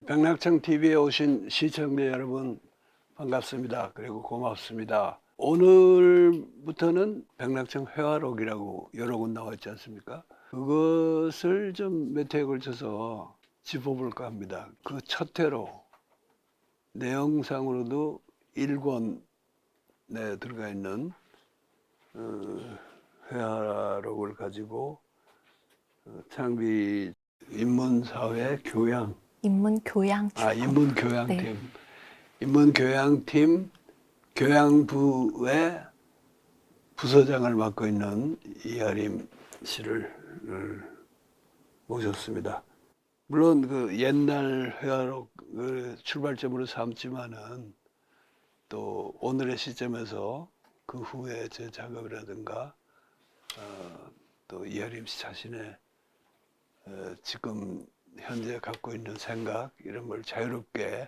백낙청 TV에 오신 시청자 여러분 반갑습니다. 그리고 고맙습니다. 오늘부터는 백낙청 회화록이라고 여러 군 나와 있지 않습니까? 그것을 좀 몇 회에 걸쳐서 짚어볼까 합니다. 그 첫 회로 내용상으로도 1권에 들어가 있는 회화록을 가지고 창비 인문사회 교양 인문교양팀. 인문교양팀. 네. 인문교양팀 교양부의 부서장을 맡고 있는 이하림 씨를 모셨습니다. 물론 그 옛날 회화록을 출발점으로 삼지만은 또 오늘의 시점에서 그 후에 제 작업이라든가 또 이하림 씨 자신의 지금 현재 갖고 있는 생각 이런 걸 자유롭게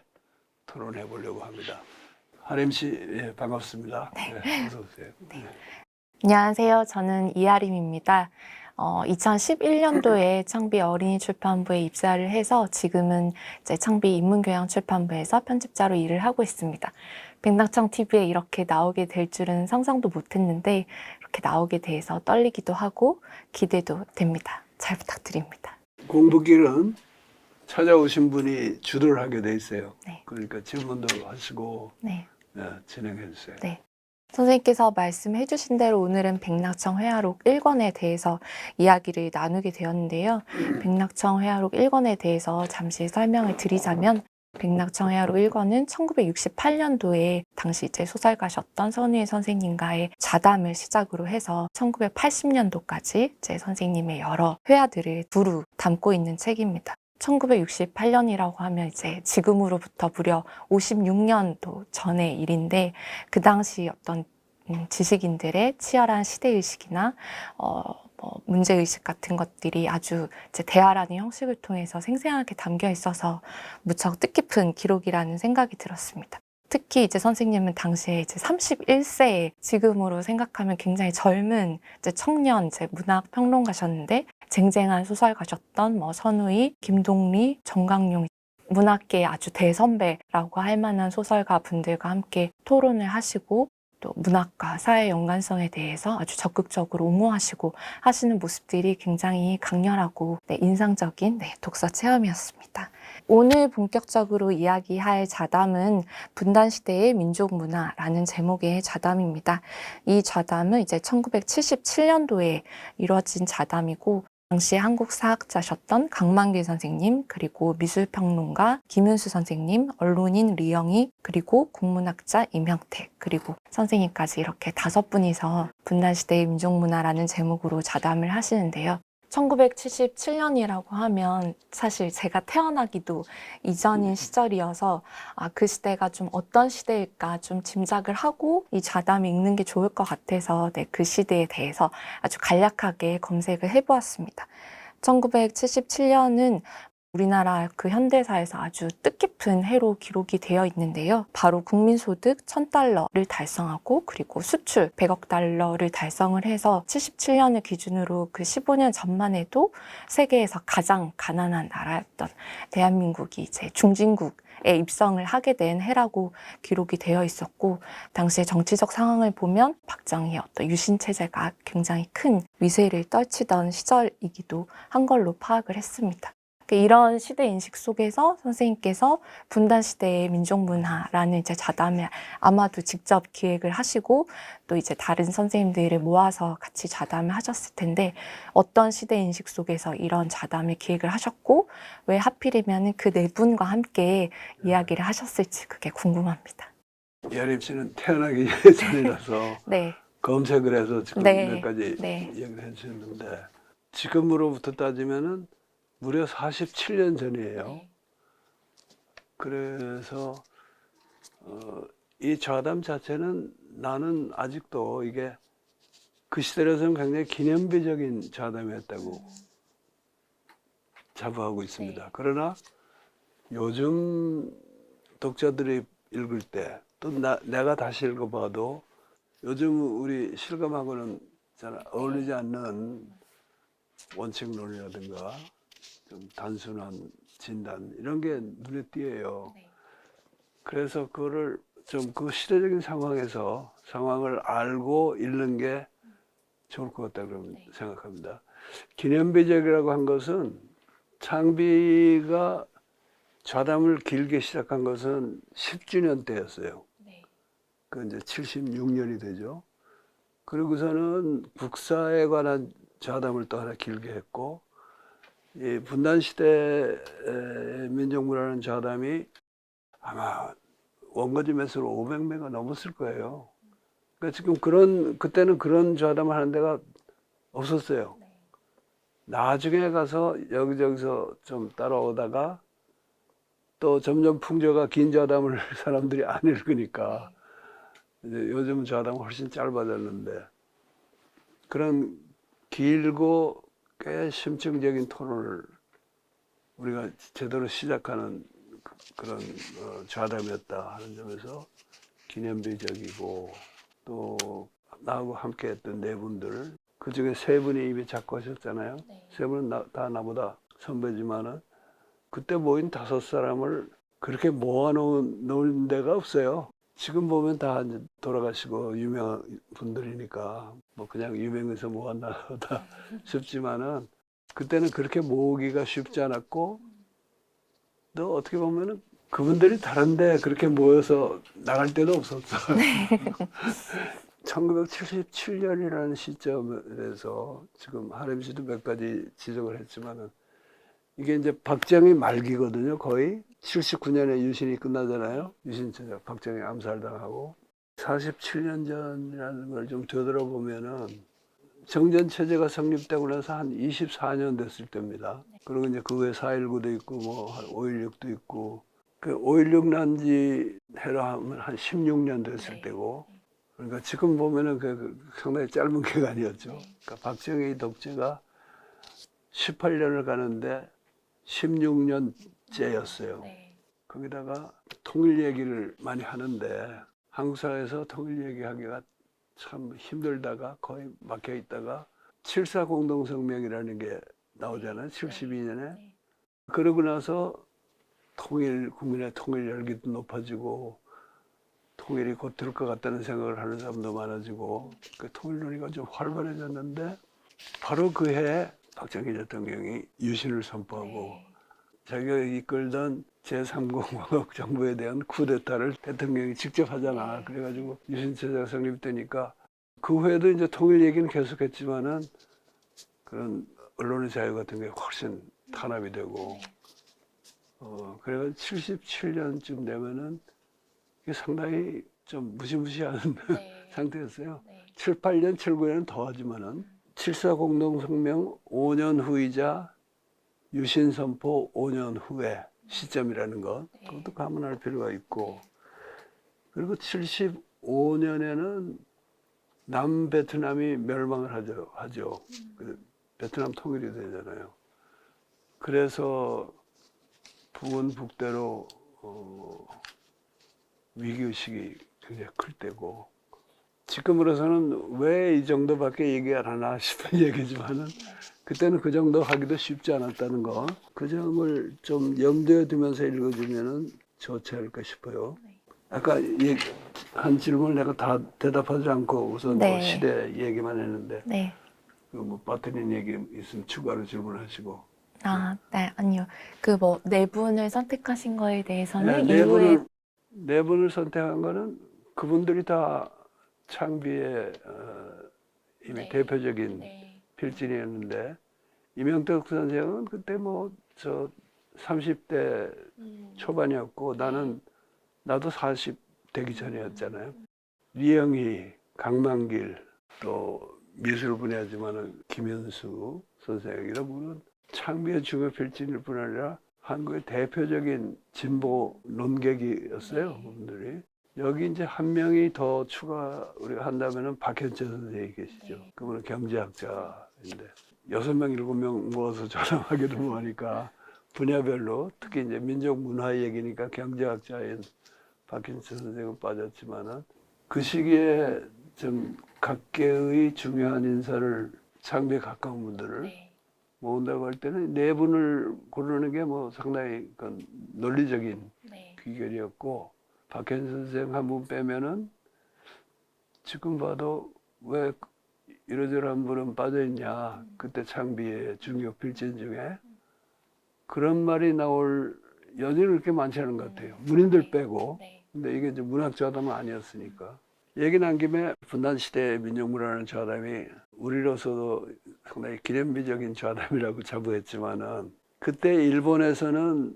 토론해 보려고 합니다. 하림 씨, 예, 반갑습니다. 네, 어서 오세요. 네. 안녕하세요. 저는 이하림입니다. 2011년도에 창비 어린이 출판부에 입사를 해서 지금은 이제 창비 인문교양 출판부에서 편집자로 일을 하고 있습니다. 백낙청 TV에 이렇게 나오게 될 줄은 상상도 못했는데 이렇게 나오게 돼서 떨리기도 하고 기대도 됩니다. 잘 부탁드립니다. 공부길은 찾아오신 분이 주도를 하게 돼 있어요. 네. 그러니까 질문도 하시고 네. 진행해 주세요. 네. 선생님께서 말씀해 주신 대로 오늘은 백낙청 회화록 1권에 대해서 이야기를 나누게 되었는데요. 백낙청 회화록 1권에 대해서 잠시 설명을 드리자면 백낙청 회화록 1권은 1968년도에 당시 이제 소설가셨던 선우일 선생님과의 자담을 시작으로 해서 1980년도까지 이제 선생님의 여러 회화들을 두루 담고 있는 책입니다. 1968년이라고 하면 이제 지금으로부터 무려 56년도 전의 일인데 그 당시 어떤 지식인들의 치열한 시대의식이나 문제의식 같은 것들이 아주 이제 대화라는 형식을 통해서 생생하게 담겨 있어서 무척 뜻깊은 기록이라는 생각이 들었습니다. 특히 이제 선생님은 당시에 이제 31세에 지금으로 생각하면 굉장히 젊은 이제 청년 이제 문학 평론가셨는데 쟁쟁한 소설가셨던 선우이, 김동리, 정강용 문학계의 아주 대선배라고 할 만한 소설가 분들과 함께 토론을 하시고 또 문학과 사회 연관성에 대해서 아주 적극적으로 옹호하시고 하시는 모습들이 굉장히 강렬하고 인상적인 독서 체험이었습니다. 오늘 본격적으로 이야기할 자담은 분단시대의 민족문화라는 제목의 자담입니다. 이 자담은 이제 1977년도에 이루어진 자담이고 당시 한국 사학자셨던 강만길 선생님, 그리고 미술평론가 김윤수 선생님, 언론인 리영희, 그리고 국문학자 임형택, 그리고 선생님까지 이렇게 5분이서 분단시대의 민족문화라는 제목으로 자담을 하시는데요. 1977년이라고 하면 사실 제가 태어나기도 이전인 시절이어서 그 시대가 좀 어떤 시대일까 좀 짐작을 하고 이 자담을 읽는 게 좋을 것 같아서 그 시대에 대해서 아주 간략하게 검색을 해보았습니다. 1977년은 우리나라 그 현대사에서 아주 뜻깊은 해로 기록이 되어 있는데요. 바로 국민소득 1,000달러를 달성하고 그리고 수출 100억 달러를 달성을 해서 77년을 기준으로 그 15년 전만 해도 세계에서 가장 가난한 나라였던 대한민국이 이제 중진국에 입성을 하게 된 해라고 기록이 되어 있었고 당시의 정치적 상황을 보면 박정희의 어떤 유신 체제가 굉장히 큰 위세를 떨치던 시절이기도 한 걸로 파악을 했습니다. 이런 시대 인식 속에서 선생님께서 분단시대의 민족문화라는 이제 자담을 아마도 직접 기획을 하시고 또 이제 다른 선생님들을 모아서 같이 자담을 하셨을 텐데 어떤 시대 인식 속에서 이런 자담을 기획을 하셨고 왜 하필이면 그 네 분과 함께 이야기를 하셨을지 그게 궁금합니다. 이하림 씨는 태어나기 전이라서 네. 검색을 해서 지금 몇 가지 얘기를 해주셨는데 지금으로부터 따지면은 무려 47년 전이에요. 그래서 이 좌담 자체는 나는 아직도 이게 그 시대로서는 굉장히 기념비적인 좌담이었다고 자부하고 있습니다. 그러나 요즘 독자들이 읽을 때 또 내가 다시 읽어봐도 요즘 우리 실감하고는 잘 어울리지 않는 원칙론이라든가 좀 단순한 진단 이런 게 눈에 띄어요. 네. 그래서 그거를 좀 그 시대적인 상황에서 상황을 알고 읽는 게 좋을 것 같다 그러면 네. 생각합니다. 기념비적이라고 한 것은 창비가 좌담을 길게 시작한 것은 10주년 때였어요. 네. 그 이제 76년이 되죠. 그리고서는 국사에 관한 좌담을 또 하나 길게 했고, 이 분단 시대의 민족문화라는 좌담이 아마 원고지 매수로 500매가 넘었을 거예요. 그러니까 지금 그때는 그런 좌담을 하는 데가 없었어요. 네. 나중에 가서 여기저기서 좀 따라오다가 또 점점 풍조가 긴 좌담을 사람들이 안 읽으니까 이제 요즘 좌담은 훨씬 짧아졌는데 그런 길고 꽤 심층적인 토론을 우리가 제대로 시작하는 그런 좌담이었다 하는 점에서 기념비적이고 또 나하고 함께 했던 네 분들 그 중에 세 분이 이미 작고하셨잖아요. 네. 세 분은 다 나보다 선배지만은 그때 모인 5사람을 그렇게 모아놓은 데가 없어요. 지금 보면 다 이제 돌아가시고 유명한 분들이니까 뭐 그냥 유명해서 모았나 보다 싶지만은 그때는 그렇게 모으기가 쉽지 않았고 또 어떻게 보면은 그분들이 다른데 그렇게 모여서 나갈 데도 없었어. 1977년이라는 시점에서 지금 하렘 씨도 몇 가지 지적을 했지만은 이게 이제 박정희 말기거든요. 거의 79년에 유신이 끝나잖아요. 유신 체제 박정희 암살당하고 47년 전이라는 걸 좀 되돌아보면은 정전 체제가 성립되고 나서 한 24년 됐을 때입니다. 그리고 이제 그 후에 4.19도 있고 뭐 5.16도 있고 그 5.16 난지 해로 하면 한 16년 됐을 네. 때고 그러니까 지금 보면은 그 상당히 짧은 기간이었죠. 네. 그러니까 박정희 독재가 18년을 가는데 16년째였어요. 네. 거기다가 통일 얘기를 많이 하는데 한국 사회에서 통일 얘기하기가 참 힘들다가 거의 막혀 있다가 7.4 공동성명이라는 게 나오잖아요. 72년에. 네. 그러고 나서 국민의 통일 열기도 높아지고 통일이 곧 될 것 같다는 생각을 하는 사람도 많아지고 그 통일 논의가 좀 활발해졌는데 바로 그 해에 박정희 대통령이 유신을 선포하고 네. 자기가 이끌던 제3공화국 정부에 대한 쿠데타를 대통령이 직접 하잖아. 네. 그래가지고 유신체제가 성립되니까 그 후에도 이제 통일 얘기는 계속했지만은 그런 언론의 자유 같은 게 훨씬 탄압이 되고 그래가 77년쯤 되면은 이게 상당히 좀 무시무시한 네. 상태였어요. 네. 7, 8년, 7, 9년은 더하지만은 7.4 공동성명 5년 후이자 유신 선포 5년 후에 시점이라는 것 그것도 감안할 필요가 있고 그리고 75년에는 남베트남이 멸망을 하죠. 베트남 통일이 되잖아요. 그래서 북은 북대로 위기의식이 굉장히 클 때고 지금으로서는 왜 이 정도밖에 얘기 안 하나 싶은 얘기지만은 그때는 그 정도 하기도 쉽지 않았다는 거. 그 점을 좀 염두에 두면서 읽어주면은 좋지 않을까 싶어요. 아까 한 질문을 내가 다 대답하지 않고 우선 뭐 네. 시대 얘기만 했는데 네. 뭐 빠뜨린 얘기 있으면 추가로 질문하시고. 네, 아니요. 그 뭐 네 분을 선택하신 거에 대해서는 네 이후에 네 분을 선택한 거는 그분들이 다 창비의 이미 대표적인 필진이었는데 이명덕 선생은 그때 뭐 저 30대 초반이었고 나도 40 되기 전이었잖아요. 리영희, 강만길 또 미술 분야지만은 김현수 선생 이런 분은 창비의 중요 필진일 뿐 아니라 한국의 대표적인 진보 논객이었어요. 그분들이. 여기 이제 한 명이 더 추가 우리가 한다면은 박현철 선생님이 계시죠. 그분은 경제학자인데 6명, 7명 모아서 촬영하기도 뭐하니까 분야별로 특히 이제 민족 문화 얘기니까 경제학자인 박현철 선생은 빠졌지만은 그 시기에 좀 각계의 중요한 인사를 창비에 가까운 분들을 모은다고 할 때는 네 분을 고르는 게 뭐 상당히 그 논리적인 네. 귀결이었고, 박현 선생 한 분 빼면은 지금 봐도 왜 이러저러한 분은 빠져있냐, 그때 창비의 중요 필진 중에 그런 말이 나올 여지는 그렇게 많지 않은 것 같아요. 문인들 빼고. 네. 근데 이게 이제 문학 좌담은 아니었으니까. 얘기 난 김에 분단 시대의 민족문화라는 좌담이 우리로서도 상당히 기념비적인 좌담이라고 자부했지만은, 그때 일본에서는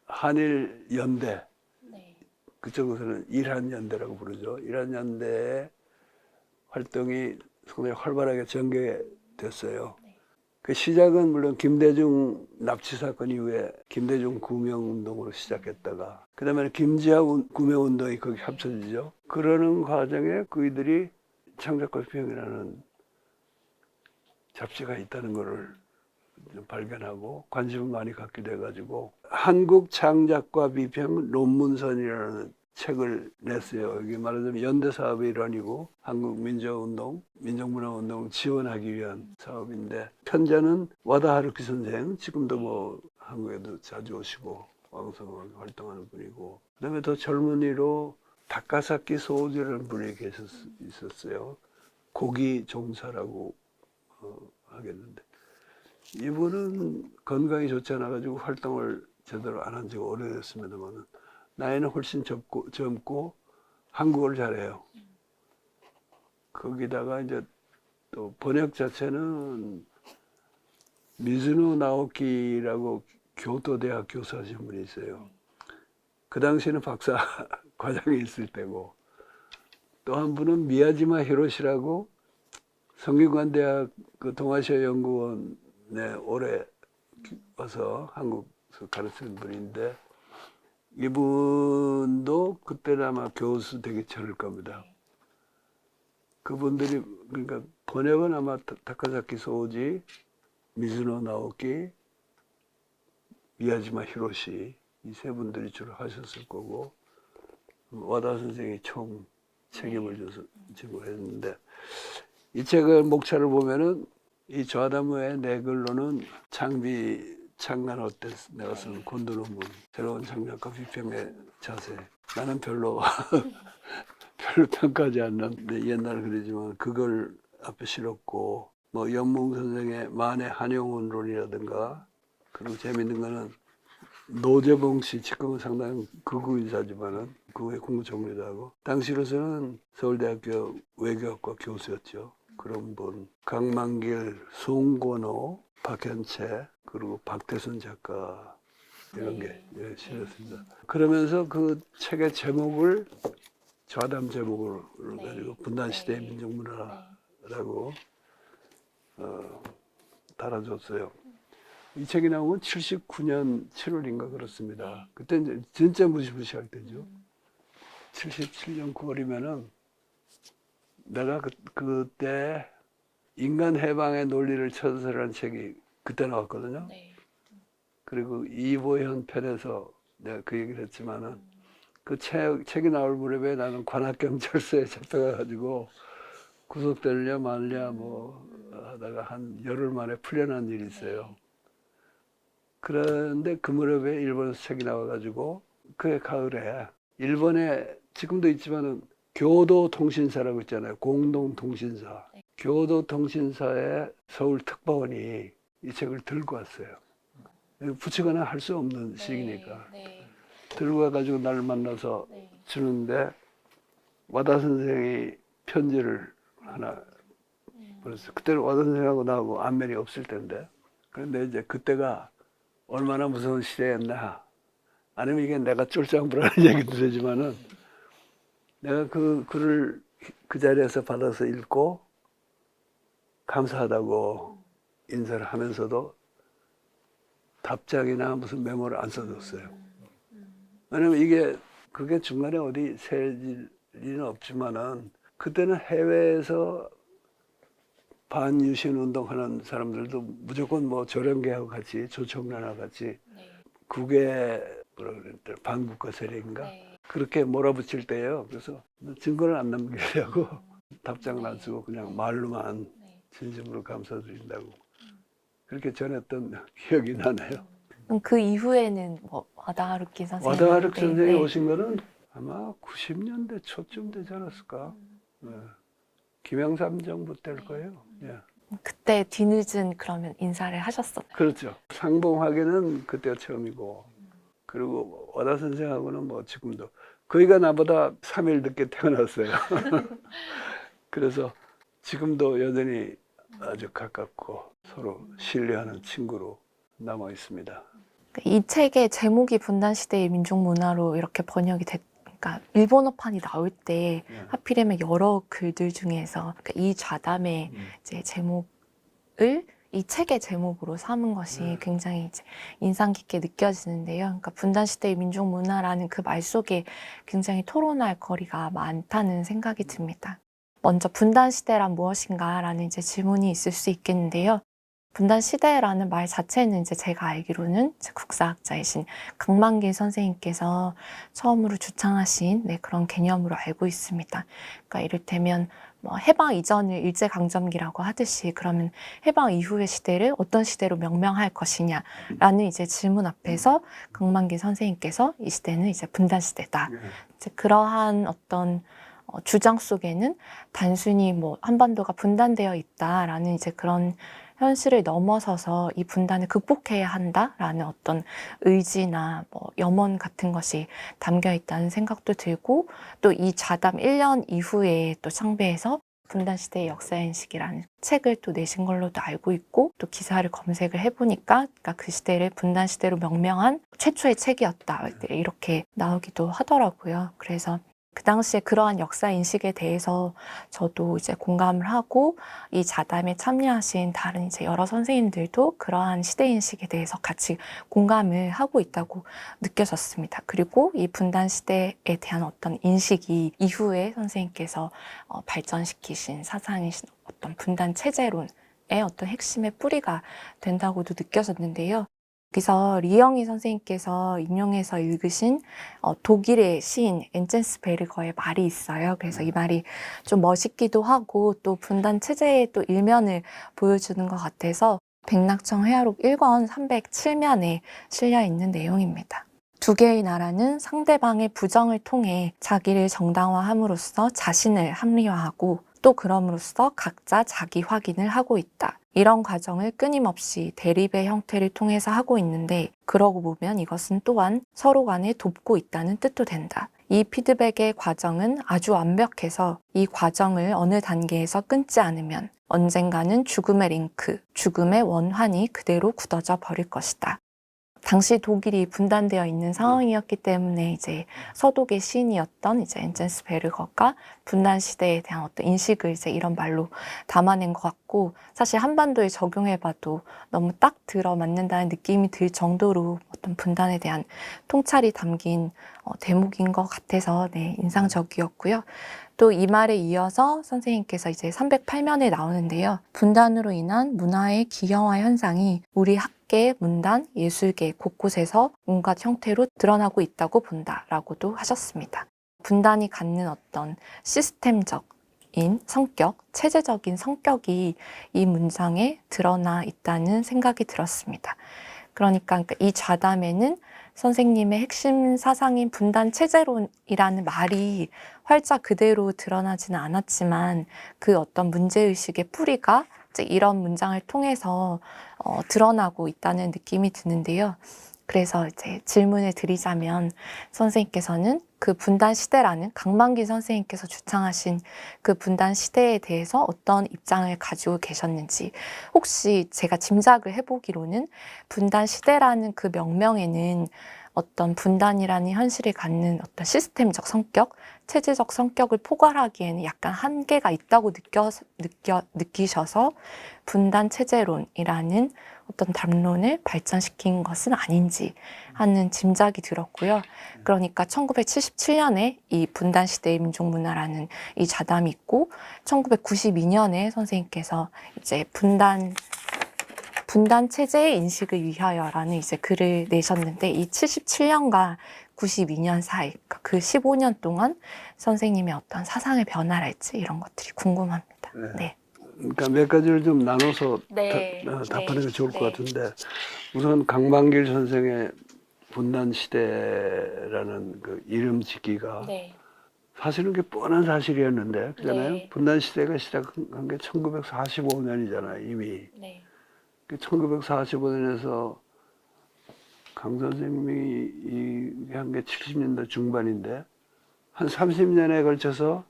한일 연대, 네. 그쪽에서는 일한연대라고 부르죠. 일한연대의 활동이 상당히 활발하게 전개됐어요. 네. 그 시작은 물론 김대중 납치 사건 이후에 김대중 구명운동으로 시작했다가, 그 다음에 김지하 구명운동이 거기 합쳐지죠. 그러는 과정에 그이들이 창작과 비평이라는 잡지가 있다는 것을 발견하고 관심을 많이 갖게 돼가지고 한국 창작과 비평 논문선이라는 책을 냈어요. 이게 말하자면 연대 사업의 일환이고 한국 민족운동, 민족문화운동을 지원하기 위한 사업인데, 편자는 와다 하루키 선생, 지금도 뭐 한국에도 자주 오시고 왕성하게 활동하는 분이고, 그다음에 더 젊은이로 다카사키 소우지라는 분이 있었어요. 고기 종사라고 하겠는데, 이분은 건강이 좋지 않아가지고 활동을 제대로 안 한 지가 오래됐습니다만 나이는 훨씬 젊고 한국어를 잘해요. 거기다가 이제 또 번역 자체는 미즈노 나오키라고 교토대학 교수하신 분이 있어요. 그 당시에는 박사 과정이 있을 때고, 또 한 분은 미야지마 히로시라고 성균관대학 그 동아시아 연구원에 오래 와서 한국에서 가르치는 분인데, 이분도 그때는 아마 교수 되기 전일 겁니다. 그분들이, 그러니까 번역은 아마 다카사키 소우지, 미즈노 나오키, 미야지마 히로시, 이 세 분들이 주로 하셨을 거고, 와다 선생이 총 책임을 져서 지고 했는데, 이 책을 목차를 보면은 이 좌담의 네 글로는 창비 창간 어때 내가 쓰는 곤도 논문, 새로운 창작과 비평의 자세. 나는 별로 평가하지 않는 옛날 글이지만 그걸 앞에 실었고, 뭐 연몽 선생의 만의 한용운론이라든가, 그리고 재밌는 거는 노재봉 씨, 지금은 상당히 극우 인사지만은 그의 공부 정리도 하고, 당시로서는 서울대학교 외교학과 교수였죠. 그런 분, 강만길, 송권호, 박현채, 그리고 박태순 작가, 이런 게 실렸습니다. 그러면서 그 책의 제목을 좌담 제목으로 가지고 분단시대의 민족문화라고 달아줬어요. 이 책이 나오면 79년 7월인가 그렇습니다. 그때 이제 진짜 무시무시할 때죠. 77년 9월이면은 내가 그때 인간 해방의 논리를 쳐서라는 책이 그때 나왔거든요. 네. 그리고 이보현 편에서 내가 그 얘기를 했지만은 그 책이 나올 무렵에 나는 관악경찰서에 잡혀가지고 구속되느냐 마느냐 뭐 하다가 한 열흘 만에 풀려난 일이 있어요. 그런데 그 무렵에 일본에서 책이 나와가지고 그해 가을에 일본에 지금도 있지만은 교도통신사라고 있잖아요. 공동통신사. 교도통신사의 서울 특파원이 이 책을 들고 왔어요. 붙이거나 할 수 없는 시기니까. 들고 와가지고 나를 만나서 주는데, 와다 선생이 편지를 하나 보냈어요. 그때는 와다 선생하고 나하고 안면이 없을 텐데. 그런데 이제 그때가 얼마나 무서운 시대였나. 아니면 이게 내가 쫄짱부라는 얘기도 되지만은, 내가 그 글을 그 자리에서 받아서 읽고 감사하다고 인사를 하면서도 답장이나 무슨 메모를 안 써줬어요. 왜냐면 그게 중간에 어디 새질 리는 없지만은, 그때는 해외에서 반유신 운동하는 사람들도 무조건 뭐 조령계하고 같이, 조청란하고 같이 국외 뭐라 그랬더라, 반국가 세력인가 그렇게 몰아붙일 때예요. 그래서 증거를 안 남기려고 답장을 안 쓰고 그냥 말로만 진심으로 감사드린다고 그렇게 전했던 기억이 나네요. 그럼 그 이후에는 뭐 와다하루키 선생님 와다하루 네, 선생이 네. 오신 거는 아마 90년대 초쯤 되지 않았을까? 네. 김영삼 정부 때일 거예요. 예. 그때 뒤늦은 그러면 인사를 하셨었나요? 그렇죠. 상봉하기는 그때가 처음이고, 그리고 와다 선생하고는 뭐 지금도 거의가 나보다 3일 늦게 태어났어요. 그래서 지금도 여전히 아주 가깝고 서로 신뢰하는 친구로 남아 있습니다. 이 책의 제목이 분단 시대의 민족 문화로 이렇게 번역이 됐. 그러니까 일본어판이 나올 때 하필이면 여러 글들 중에서 그러니까 이 좌담의 이제 제목을 이 책의 제목으로 삼은 것이 굉장히 이제 인상 깊게 느껴지는데요. 그러니까 분단 시대의 민족 문화라는 그 말 속에 굉장히 토론할 거리가 많다는 생각이 듭니다. 먼저 분단 시대란 무엇인가라는 이제 질문이 있을 수 있겠는데요. 분단 시대라는 말 자체는 이제 제가 알기로는 국사학자이신 강만길 선생님께서 처음으로 주창하신 네, 그런 개념으로 알고 있습니다. 그러니까 이를테면 뭐 해방 이전을 일제강점기라고 하듯이 그러면 해방 이후의 시대를 어떤 시대로 명명할 것이냐라는 이제 질문 앞에서 강만길 선생님께서 이 시대는 이제 분단 시대다. 이제 그러한 어떤 주장 속에는 단순히 뭐 한반도가 분단되어 있다라는 이제 그런 현실을 넘어서서 이 분단을 극복해야 한다라는 어떤 의지나 뭐 염원 같은 것이 담겨 있다는 생각도 들고 또 이 좌담 1년 이후에 또 창배해서 분단시대의 역사인식이라는 책을 또 내신 걸로도 알고 있고 또 기사를 검색을 해보니까 그러니까 그 시대를 분단시대로 명명한 최초의 책이었다 이렇게 나오기도 하더라고요. 그래서 그 당시에 그러한 역사 인식에 대해서 저도 이제 공감을 하고 이 자담에 참여하신 다른 이제 여러 선생님들도 그러한 시대 인식에 대해서 같이 공감을 하고 있다고 느껴졌습니다. 그리고 이 분단 시대에 대한 어떤 인식이 이후에 선생님께서 발전시키신 사상이신 어떤 분단 체제론의 어떤 핵심의 뿌리가 된다고도 느껴졌는데요. 여기서 리영희 선생님께서 인용해서 읽으신 독일의 시인 엔젠스 베르거의 말이 있어요. 그래서 이 말이 좀 멋있기도 하고 또 분단 체제의 또 일면을 보여주는 것 같아서 백낙청 회화록 1권 307면에 실려 있는 내용입니다. 두 개의 나라는 상대방의 부정을 통해 자기를 정당화함으로써 자신을 합리화하고 또 그럼으로써 각자 자기 확인을 하고 있다. 이런 과정을 끊임없이 대립의 형태를 통해서 하고 있는데 그러고 보면 이것은 또한 서로 간에 돕고 있다는 뜻도 된다. 이 피드백의 과정은 아주 완벽해서 이 과정을 어느 단계에서 끊지 않으면 언젠가는 죽음의 링크, 죽음의 원환이 그대로 굳어져 버릴 것이다. 당시 독일이 분단되어 있는 상황이었기 때문에 이제 서독의 시인이었던 이제 엔젠스 베르거가 분단 시대에 대한 어떤 인식을 이제 이런 말로 담아낸 것 같고 사실 한반도에 적용해봐도 너무 딱 들어맞는다는 느낌이 들 정도로 어떤 분단에 대한 통찰이 담긴 대목인 것 같아서 네, 인상적이었고요. 또 이 말에 이어서 선생님께서 이제 308면에 나오는데요. 분단으로 인한 문화의 기형화 현상이 우리 학계, 문단, 예술계 곳곳에서 온갖 형태로 드러나고 있다고 본다라고도 하셨습니다. 분단이 갖는 어떤 시스템적인 성격, 체제적인 성격이 이 문장에 드러나 있다는 생각이 들었습니다. 그러니까 이 좌담에는 선생님의 핵심 사상인 분단 체제론이라는 말이 활자 그대로 드러나지는 않았지만 그 어떤 문제의식의 뿌리가 이제 이런 문장을 통해서 드러나고 있다는 느낌이 드는데요. 그래서 이제 질문을 드리자면 선생님께서는 그 분단 시대라는 강만길 선생님께서 주창하신 그 분단 시대에 대해서 어떤 입장을 가지고 계셨는지 혹시 제가 짐작을 해보기로는 분단 시대라는 그 명명에는 어떤 분단이라는 현실을 갖는 어떤 시스템적 성격, 체제적 성격을 포괄하기에는 약간 한계가 있다고 느끼셔서 분단 체제론이라는 어떤 담론을 발전시킨 것은 아닌지 하는 짐작이 들었고요. 그러니까 1977년에 이 분단 시대의 민족문화라는 이 자담이 있고 1992년에 선생님께서 이제 분단 체제의 인식을 위하여라는 이제 글을 내셨는데 이 77년과 92년 사이, 그 15년 동안 선생님의 어떤 사상의 변화랄지 이런 것들이 궁금합니다. 네. 그러니까 몇 가지를 좀 나눠서 네. 답하는 게 좋을 것 네. 같은데, 우선 강만길 선생의 분단 시대라는 그 이름 짓기가 네. 사실은 그게 뻔한 사실이었는데, 그잖아요. 네. 분단 시대가 시작한 게 1945년이잖아요, 이미. 네. 1945년에서 강 선생님이 한 게 70년대 중반인데, 한 30년에 걸쳐서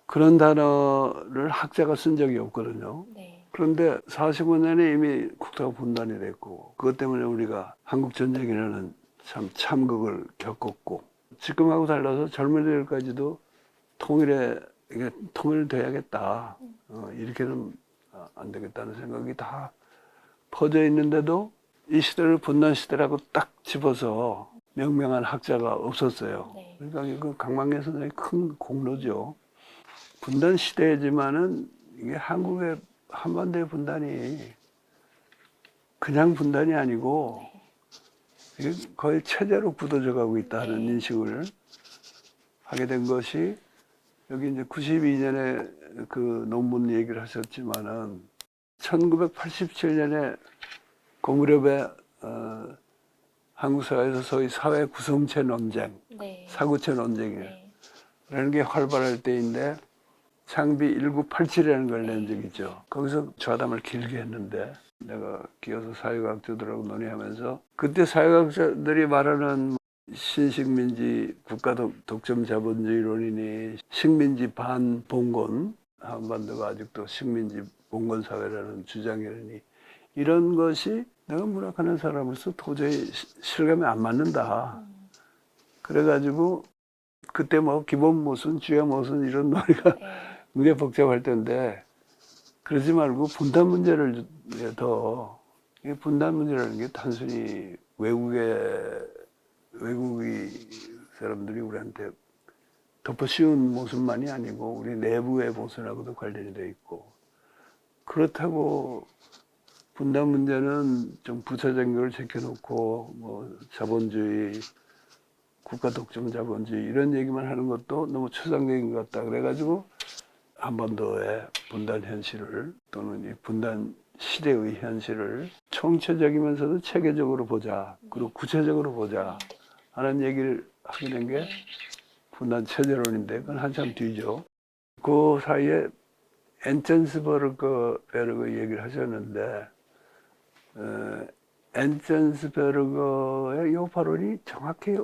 그런 단어를 학자가 쓴 적이 없거든요. 네. 그런데 45년에 이미 국가가 분단이 됐고, 그것 때문에 우리가 한국전쟁이라는 참 참극을 겪었고, 지금하고 달라서 젊은이들까지도 이게 통일돼야겠다. 이렇게는 안 되겠다는 생각이 다 퍼져 있는데도 이 시대를 분단 시대라고 딱 집어서 명명한 학자가 없었어요. 네. 그러니까 이거 강만길 선생의 큰 공로죠. 분단 시대지만은 이게 한국의 한반도의 분단이 그냥 분단이 아니고 이게 거의 체제로 굳어져 가고 있다는 인식을 하게 된 것이, 여기 이제 92년에 그 논문 얘기를 하셨지만은 1987년에 고무렵의 한국 사회에서 소위 사회 구성체 논쟁, 네. 사구체 논쟁이라는 네. 게 활발할 때인데, 창비 1987이라는 걸 낸 적이 있죠. 거기서 좌담을 길게 했는데, 내가 기어서 사회과학자들하고 논의하면서 그때 사회과학자들이 말하는 신식민지 국가 독점 자본주의론이니 식민지 반봉건, 한반도가 아직도 식민지 봉건 사회라는 주장이라니, 이런 것이 내가 문학하는 사람으로서 도저히 실감이 안 맞는다. 그래가지고 그때 뭐 기본 무슨 주야 무슨 이런 논의가 굉장히 복잡할 텐데, 그러지 말고 분단 문제를 더, 이 분단 문제라는 게 단순히 외국이 사람들이 우리한테 덮어 씌운 모습만이 아니고 우리 내부의 모습하고도 관련이 돼 있고, 그렇다고 분단 문제는 좀 부차적인 걸 제껴놓고 뭐 자본주의, 국가 독점 자본주의 이런 얘기만 하는 것도 너무 추상적인 것 같다. 그래가지고 한반도의 분단 현실을, 또는 이 분단 시대의 현실을 총체적이면서도 체계적으로 보자, 그리고 구체적으로 보자 하는 얘기를 하게 된 게 분단 체제론인데, 그건 한참 뒤죠. 그 사이에 엔천스베르그 얘기를 하셨는데, 엔천스베르그의 이 발언이 정확히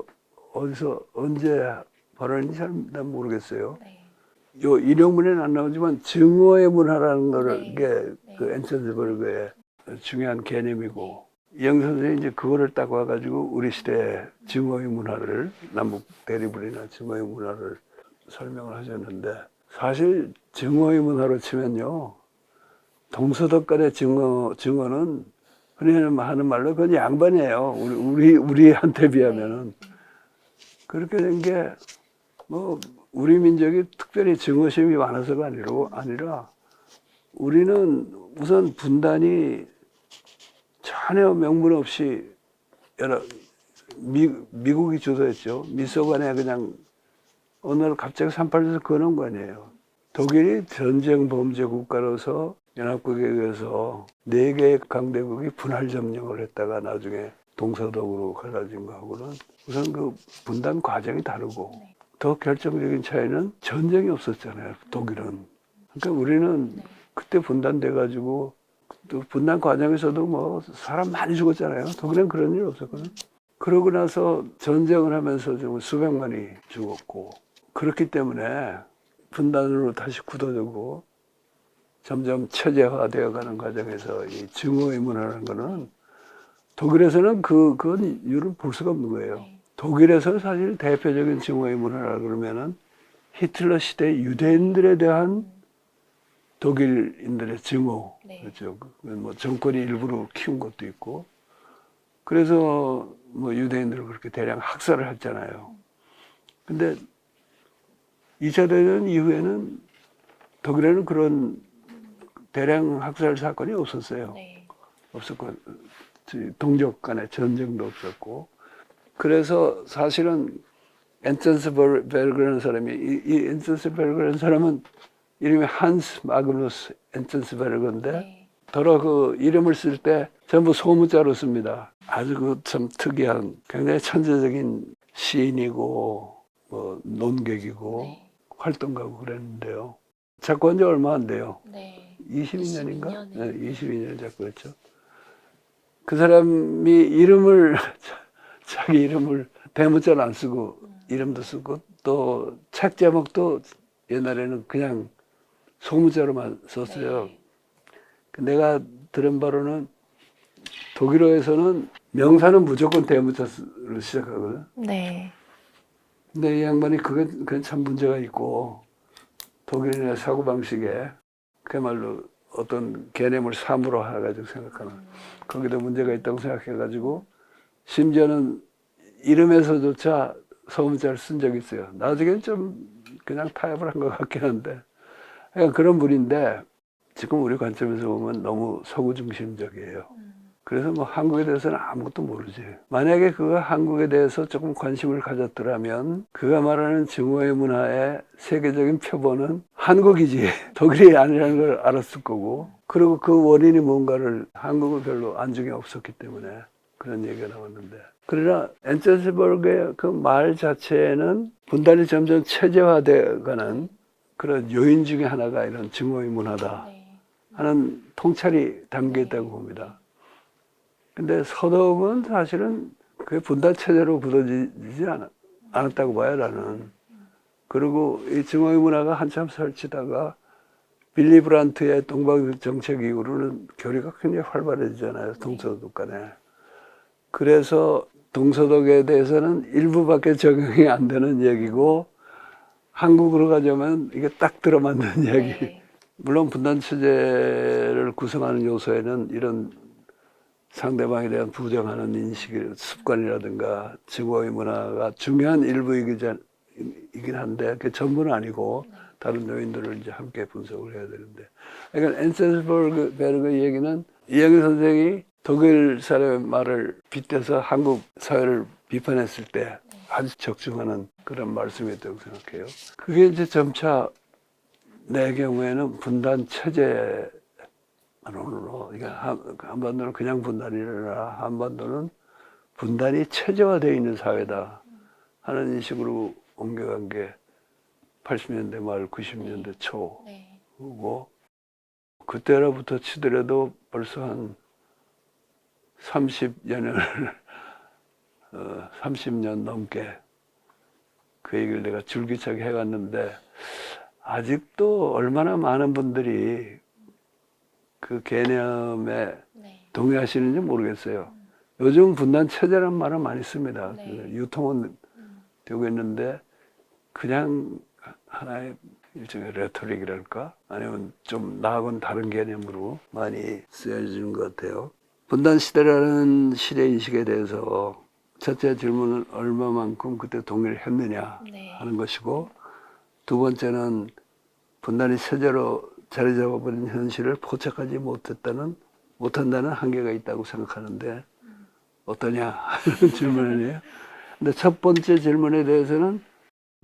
어디서 언제 발언인지 잘 모르겠어요. 요 인용문에는 안 나오지만 증오의 문화라는 거를 게 그 엔천스베르그의 중요한 개념이고, 이영 선생이 이제 그거를 딱 와가지고 우리 시대의 증오의 문화를, 남북 대립을이나 증오의 문화를 설명을 하셨는데, 사실 증오의 문화로 치면요, 동서독 간의 증오는 흔히 하는 말로 그건 양반이에요. 우리한테 비하면은. 그렇게 된 게 뭐 우리 민족이 특별히 증오심이 많아서가 아니라 우리는 우선 분단이 전혀 명분 없이 미국이 주도했죠. 미소간에 그냥 어느 날 갑자기 38에서 그어놓은 거 아니에요. 독일이 전쟁 범죄 국가로서 연합국에 의해서 4개의 강대국이 분할 점령을 했다가 나중에 동서독으로 갈라진 거하고는 우선 그 분단 과정이 다르고, 더 결정적인 차이는 전쟁이 없었잖아요, 독일은. 그러니까 우리는 그때 분단돼가지고, 또 분단 과정에서도 뭐 사람 많이 죽었잖아요. 독일은 그런 일 없었거든. 그러고 나서 전쟁을 하면서 좀 수백만이 죽었고, 그렇기 때문에 분단으로 다시 굳어지고 점점 체제화되어 가는 과정에서 이 증오의 문화라는 거는 독일에서는 그건 이유를 볼 수가 없는 거예요. 독일에서 사실 대표적인 증오의 문화라 그러면은 히틀러 시대 유대인들에 대한 독일인들의 증오, 그렇죠. 뭐 정권이 일부러 키운 것도 있고, 그래서 뭐 유대인들을 그렇게 대량 학살을 했잖아요. 근데 2차 대전 이후에는 독일에는 그런 대량 학살 사건이 없었어요. 없었고, 동족 간의 전쟁도 없었고. 그래서 사실은 엔천스베르그라는 사람이, 이 엔천스베르그라는 사람은 이름이 한스 마그누스 엔센스베르그인데 네. 더러 그 이름을 쓸 때 전부 소문자로 씁니다. 아주 그 참 특이한 굉장히 천재적인 시인이고 뭐 논객이고 네. 활동가고 그랬는데요. 작곡한 지 얼마 안 돼요. 네. 22년인가? 22년에. 네, 22년 작곡했죠. 그 사람이 이름을 자기 이름을 대문자는 안 쓰고 이름도 쓰고 또 책 제목도 옛날에는 그냥 소문자로만 썼어요. 네. 내가 들은 바로는 독일어에서는 명사는 무조건 대문자로 시작하거든. 네. 근데 이 양반이 그건 참 문제가 있고 독일인의 사고방식에 그야말로 어떤 개념을 사물로 해가지고 생각하는 거기도 문제가 있다고 생각해가지고 심지어는 이름에서조차 소문자를 쓴 적이 있어요. 나중엔 좀 그냥 타협을 한 것 같긴 한데 그러니까 그런 분인데 지금 우리 관점에서 보면 너무 서구 중심적이에요. 그래서 뭐 한국에 대해서는 아무것도 모르지. 만약에 그가 한국에 대해서 조금 관심을 가졌더라면 그가 말하는 증오의 문화의 세계적인 표본은 한국이지 독일이 아니라는 걸 알았을 거고 그리고 그 원인이 뭔가를 한국은 별로 안중에 없었기 때문에 그런 얘기가 나왔는데 그러나 엔센스버그의 그 말 자체에는 분단이 점점 체제화되어가는 그런 요인 중에 하나가 이런 증오의 문화다 하는 통찰이 담겨 있다고 봅니다. 근데 서독은 사실은 그게 분단 체제로 굳어지지 않았다고 봐요, 나는. 그리고 이 증오의 문화가 한참 설치다가 빌리 브란트의 동방 정책 이후로는 교류가 굉장히 활발해지잖아요, 동서독 간에. 그래서 동서독에 대해서는 일부밖에 적용이 안 되는 얘기고 한국으로 가자면 이게 딱 들어맞는 얘기. 네. 물론 분단 체제를 구성하는 요소에는 이런 상대방에 대한 부정하는 인식, 습관이라든가 증오의 문화가 중요한 일부이긴 한데 그게 전부는 아니고 다른 요인들을 이제 함께 분석을 해야 되는데 그러니까 엔센스버그 얘기는 이영희 선생이 독일 사람의 말을 빗대서 한국 사회를 비판했을 때 아주 적중하는 그런 말씀이었다고 생각해요. 그게 이제 점차 내 경우에는 분단 체제 그러니까 한반도는 그냥 분단이 아니라 한반도는 분단이 체제화되어 있는 사회다 하는 인식으로 옮겨간 게 80년대 말 90년대 초고 그때로부터 치더라도 벌써 한 30년 넘게 그 얘기를 내가 줄기차게 해왔는데 아직도 얼마나 많은 분들이 그 개념에 동의하시는지 모르겠어요. 요즘 분단 체제란 말은 많이 씁니다. 유통은 되고 있는데 그냥 하나의 일종의 레토릭이랄까 아니면 좀 나하고는 다른 개념으로 많이 쓰여지는 것 같아요. 분단 시대라는 시대 인식에 대해서 첫째 질문은 얼마만큼 그때 동의를 했느냐 하는 것이고 두 번째는 분단이 체제로 자리 잡아버린 현실을 포착하지 못한다는 한계가 있다고 생각하는데 어떠냐 하는 질문이에요. 근데 첫 번째 질문에 대해서는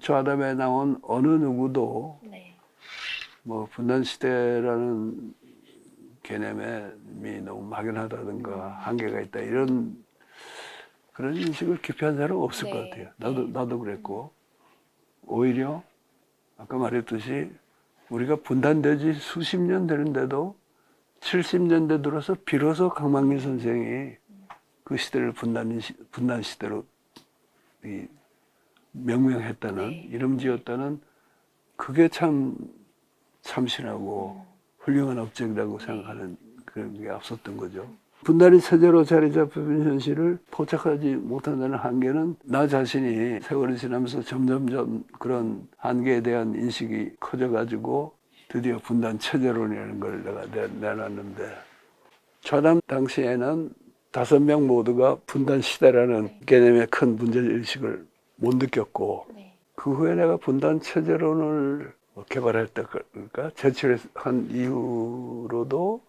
좌담에 나온 어느 누구도 뭐 분단 시대라는 개념이 너무 막연하다든가 한계가 있다 이런 그런 인식을 기피한 사람은 없을 것 같아요. 나도 그랬고 오히려 아까 말했듯이 우리가 분단되지 수십 년 되는데도 70년대 들어서 비로소 강만길 선생이 그 시대를 분단 시대로 명명했다는 이름 지었다는 그게 참 참신하고 훌륭한 업적이라고 생각하는 그런 게 앞섰던 거죠. 분단이 체제로 자리 잡힌 현실을 포착하지 못한다는 한계는 나 자신이 세월이 지나면서 점점점 그런 한계에 대한 인식이 커져가지고 드디어 분단 체제론이라는 걸 내가 내놨는데 좌담 당시에는 5명 모두가 분단 시대라는 개념의 큰 문제의식을 못 느꼈고 그 후에 내가 분단 체제론을 개발했다 그러니까 제출한 이후로도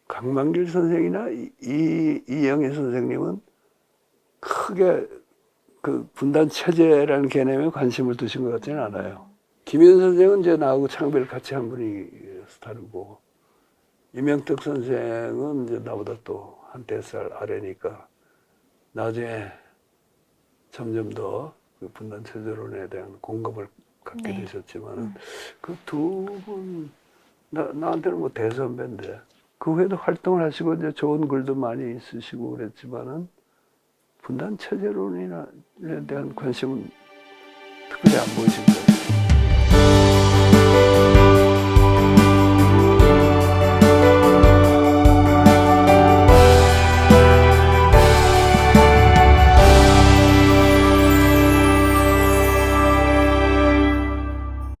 강만길 선생이나 이영애 선생님은 크게 그 분단 체제라는 개념에 관심을 두신 것 같지는 않아요. 김현 선생은 이제 나하고 창배를 같이 한 분이 다르고, 이명택 선생은 이제 나보다 또 한 4살 아래니까 나중에 점점 더 그 분단 체제론에 대한 공감을 갖게 네. 되셨지만, 그 두 분, 나한테는 뭐 대선배인데, 그 후에도 활동을 하시고 이제 좋은 글도 많이 쓰시고 그랬지만은 분단 체제론에 대한 관심은 특별히 안 보이십니다.